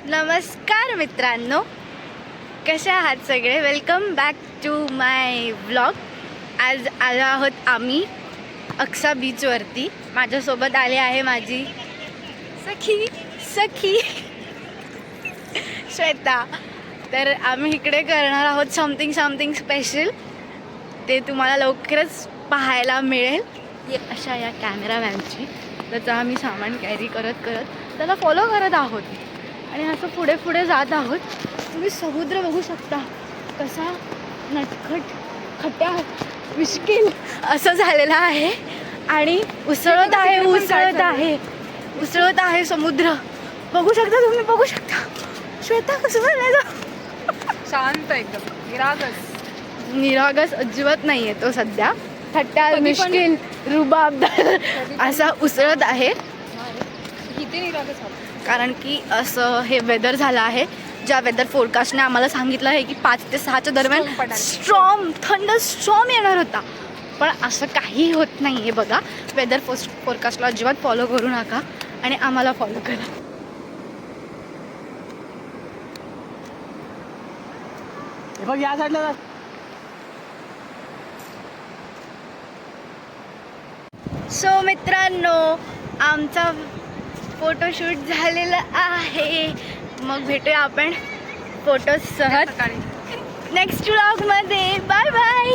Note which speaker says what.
Speaker 1: नमस्कार मित्रांनो, कसे आहात सगळे. Welcome back to my vlog. आज आलो आहोत आम्ही अक्सा बीचवरती. माझ्यासोबत आले आहे माझी सखी श्वेता. तर आम्ही इकडे करणार आहोत समथिंग स्पेशल. ते तुम्हाला लवकरच पाहायला मिळेल. अशा या कॅमेरामॅनची त्याचं आम्ही सामान कॅरी करत त्याला फॉलो करत आहोत आणि असं पुढे जात आहोत. तुम्ही समुद्र बघू शकता कसा नटखट खट्या मिश्किल असं झालेला आहे आणि उसळत आहे समुद्र. बघू शकता तुम्ही, बघू शकता. श्वेता कसं झालं,
Speaker 2: शांत एकदम
Speaker 1: निरागस अजिबात नाही आहे तो सध्या. खट्टा मिश्किल रुबाबदार असा उसळत आहे. कारण की असं हे वेदर झालं आहे. ज्या वेदर फोरकास्टने आम्हाला सांगितलं आहे की 5 ते 6च्या दरम्यान थंडर स्ट्रॉम येणार होता, पण असं काही होत नाही आहे. बघा, वेदर फोरकास्टला अजिबात फॉलो करू नका आणि आम्हाला फॉलो करा.
Speaker 2: बघ या साईडला.
Speaker 1: सो मित्रांनो, आमचा फोटोशूट झालेला आहे. मग भेटूया आपण फोटोसह नेक्स्ट व्लॉगमध्ये. Bye bye.